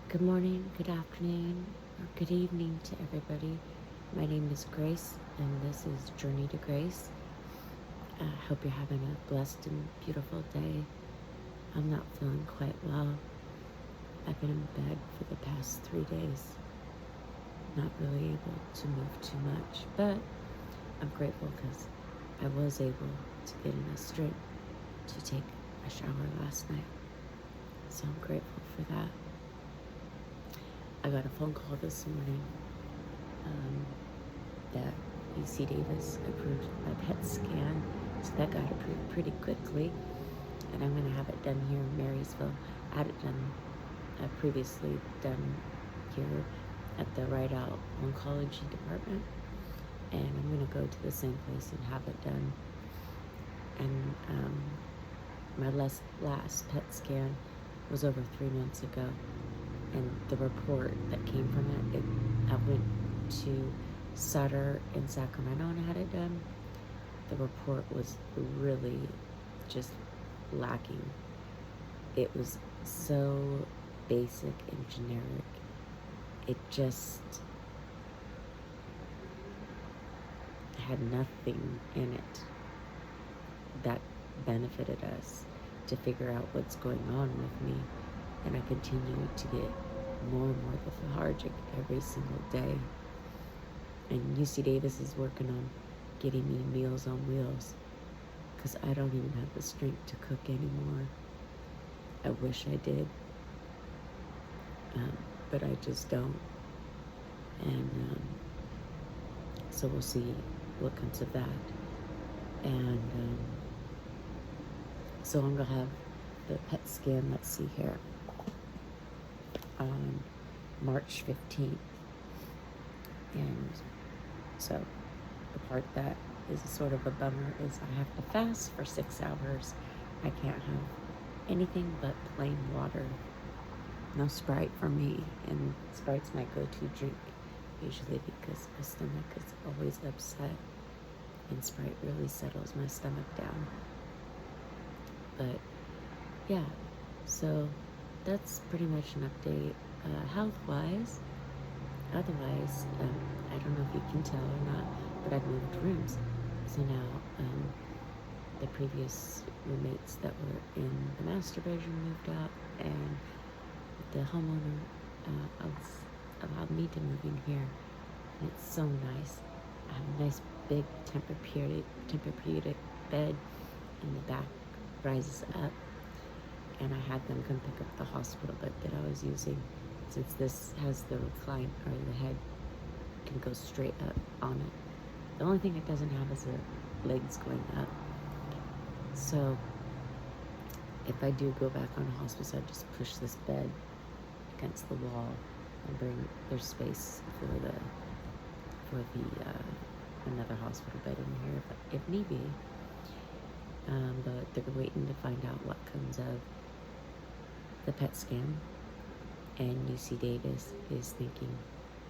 Good morning, good afternoon, or good evening to everybody. My name is Grace, and this is Journey to Grace. I hope you're having a blessed and beautiful day. I'm not feeling quite well. I've been in bed for the past 3 days, not really able to move too much, but I'm grateful because I was able to get enough strength to take a shower last night. So I'm grateful for that. I got a phone call this morning that UC Davis approved my PET scan, so that got approved pretty quickly, and I'm going to have it done here in Marysville. I had it done previously done here at the Rideout Oncology Department, and I'm going to go to the same place and have it done. And my last PET scan was over 3 months ago, and the report that came from it, I went to Sutter in Sacramento and had it done. The report was really just lacking. It was so basic and generic. It just had nothing in it that benefited us to figure out what's going on with me. And I continue to get more and more lethargic every single day. And UC Davis is working on getting me Meals on Wheels because I don't even have the strength to cook anymore. I wish I did, but I just don't. And so we'll see what comes of that. And so I'm going to have the PET scan, let's see here, on March 15th. And so the part that is sort of a bummer is I have to fast for 6 hours. I can't have anything but plain water. No Sprite for me, and Sprite's my go-to drink usually because my stomach is always upset, and Sprite really settles my stomach down. But yeah, so that's pretty much an update health-wise. Otherwise, I don't know if you can tell or not, but I've moved rooms. So now the previous roommates that were in the master bedroom moved out, and the homeowner allowed me to move in here. And it's so nice. I have a nice big Tempur-Pedic bed, and the back rises up. And I had them come pick up the hospital bed that I was using, since this has the recline, or the head can go straight up on it. The only thing it doesn't have is the legs going up. So if I do go back on hospice, I just push this bed against the wall and bring their space for the another hospital bed in here if need be. But they're waiting to find out what comes of the PET scan, and UC Davis is thinking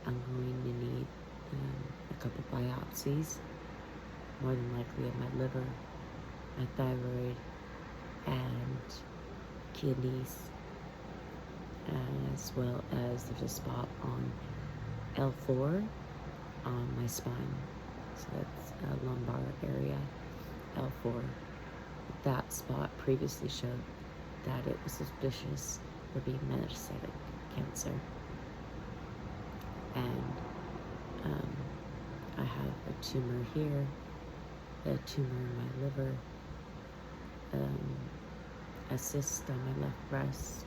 I'm going to need a couple biopsies, more than likely of my liver, my thyroid, and kidneys, as well as there's a spot on L4 on my spine, so that's a lumbar area, L4. That spot previously showed that it was suspicious for being metastatic cancer, and I have a tumor here, a tumor in my liver, a cyst on my left breast,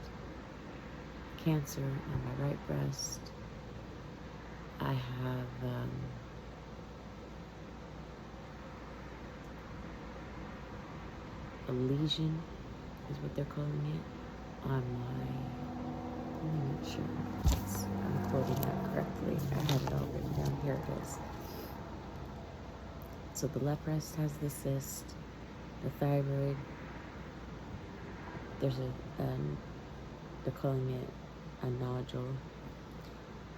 cancer on my right breast. I have a lesion, is what they're calling it, on my, let me make sure I'm quoting that correctly. I have it all written down. Here it is. So the left breast has the cyst, the thyroid, there's they're calling it a nodule,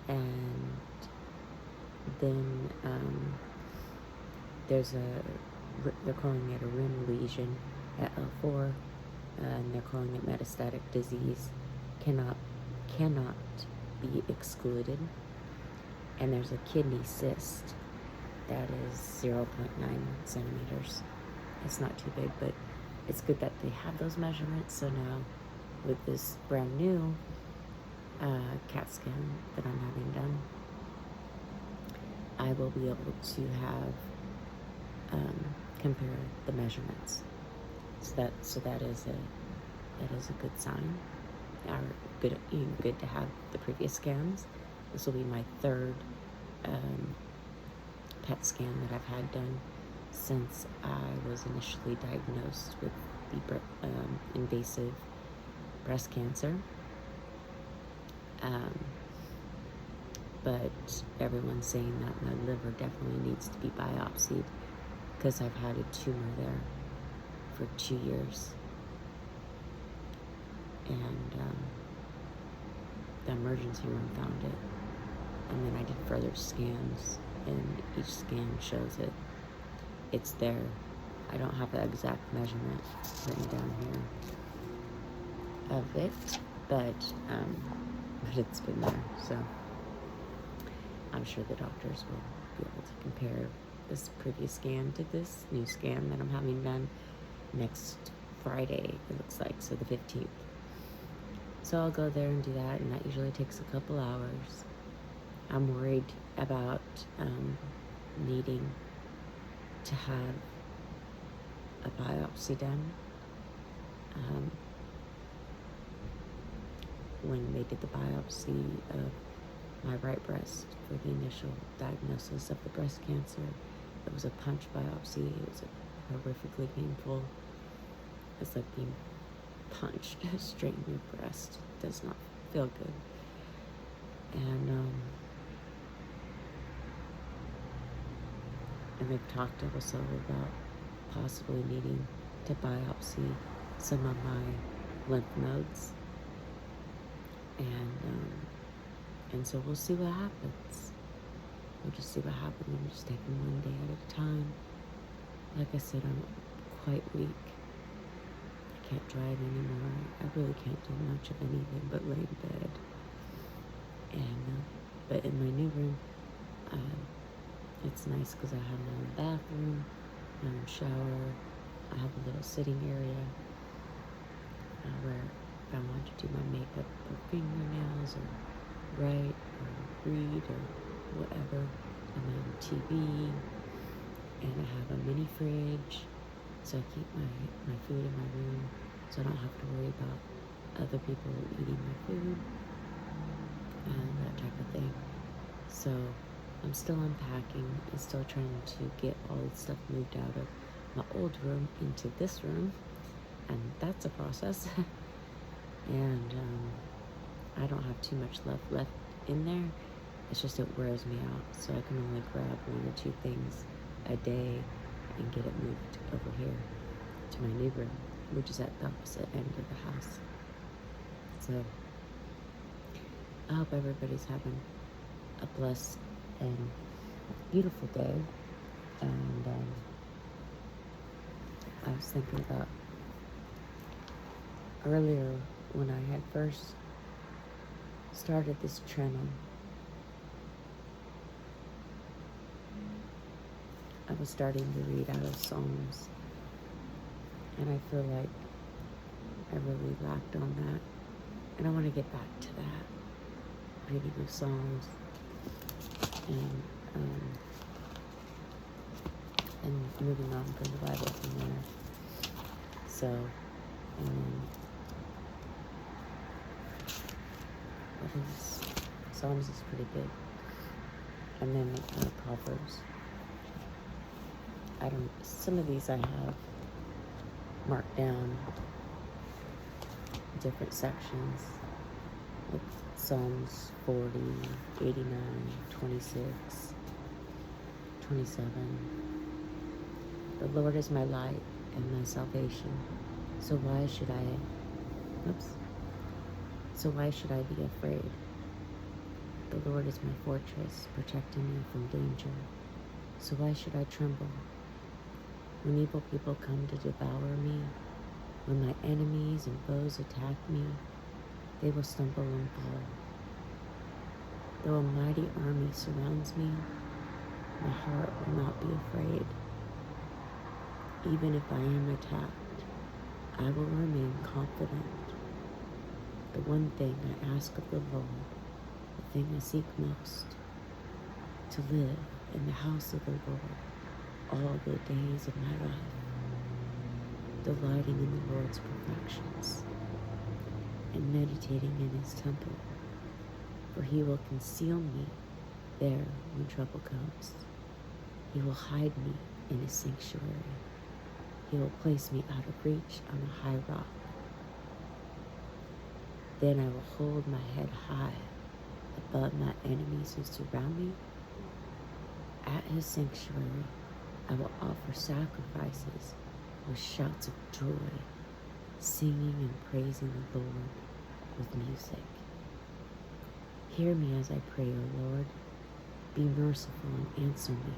and then they're calling it a rim lesion at L4, and they're calling it metastatic disease. cannot be excluded. And there's a kidney cyst that is 0.9 centimeters. It's not too big, but it's good that they have those measurements. So now with this brand new CAT scan that I'm having done, I will be able to have compare the measurements. So that is a good sign. Or good to have the previous scans. This will be my third PET scan that I've had done since I was initially diagnosed with the invasive breast cancer. But everyone's saying that my liver definitely needs to be biopsied because I've had a tumor there for 2 years. And the emergency room found it. And then I did further scans, and each scan shows it. It's there. I don't have the exact measurement written down here of it, but it's been there. So I'm sure the doctors will be able to compare this previous scan to this new scan that I'm having done next Friday, it looks like, so the 15th. So I'll go there and do that, and that usually takes a couple hours. I'm worried about needing to have a biopsy done. When they did the biopsy of my right breast for the initial diagnosis of the breast cancer, it was a punch biopsy. It was horrifically painful. It's like being punched straight in your breast. It does not feel good. And they've talked also about possibly needing to biopsy some of my lymph nodes. And so we'll see what happens. We'll just see what happens and just take them one day at a time. Like I said, I'm quite weak. I can't drive anymore. I really can't do much of anything but lay in bed. But in my new room, it's nice because I have my own bathroom, my own shower. I have a little sitting area where if I want to do my makeup or fingernails or write or read or whatever, I'm on TV, and I have a mini fridge, so I keep my food in my room, so I don't have to worry about other people eating my food and that type of thing. So I'm still unpacking and still trying to get all the stuff moved out of my old room into this room, and that's a process. And I don't have too much left in there. It's just it wears me out, so I can only grab 1 or 2 things a day and get it moved over here to my new room, which is at the opposite end of the house. So I hope everybody's having a blessed and beautiful day. And I was thinking about earlier when I had first started this channel, I was starting to read out of Psalms, and I feel like I really lacked on that, and I want to get back to that, reading of Psalms, and moving on from the Bible from there. So, Psalms is pretty good, and then Proverbs. Some of these I have marked down different sections, like Psalms 40, 89, 26, 27. The Lord is my light and my salvation, so why should I be afraid? The Lord is my fortress, protecting me from danger, so why should I tremble? When evil people come to devour me, when my enemies and foes attack me, they will stumble and fall. Though a mighty army surrounds me, my heart will not be afraid. Even if I am attacked, I will remain confident. The one thing I ask of the Lord, the thing I seek most, to live in the house of the Lord all the days of my life, delighting in the Lord's perfections and meditating in his temple. For he will conceal me there when trouble comes. He will hide me in his sanctuary. He will place me out of reach on a high rock. Then I will hold my head high above my enemies who surround me. At his sanctuary, I will offer sacrifices with shouts of joy, singing and praising the Lord with music. Hear me as I pray, O Lord. Be merciful and answer me.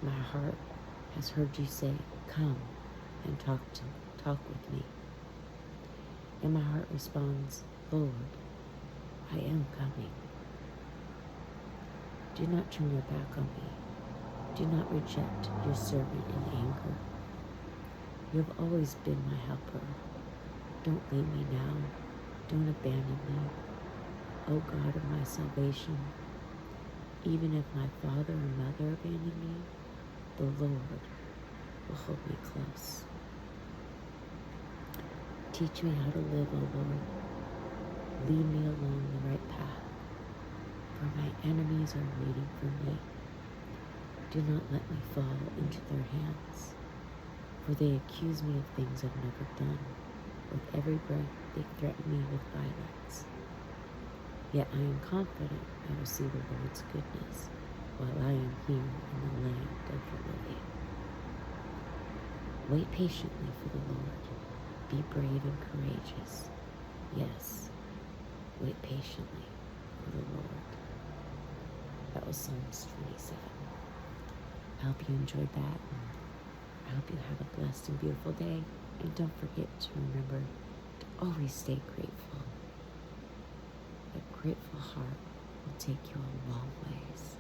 My heart has heard you say, "Come and talk with me." And my heart responds, "Lord, I am coming." Do not turn your back on me. Do not reject your servant in anger. You have always been my helper. Don't leave me now. Don't abandon me, O God of my salvation. Even if my father or mother abandon me, the Lord will hold me close. Teach me how to live, O Lord. Lead me along the right path, for my enemies are waiting for me. Do not let me fall into their hands, for they accuse me of things I've never done. With every breath, they threaten me with violence. Yet I am confident I will see the Lord's goodness while I am here in the land of the living. Wait patiently for the Lord. Be brave and courageous. Yes, wait patiently for the Lord. That was Psalms 27. I hope you enjoyed that. I hope you have a blessed and beautiful day. And don't forget to remember to always stay grateful. A grateful heart will take you a long ways.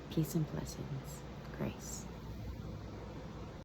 Peace and blessings. Grace.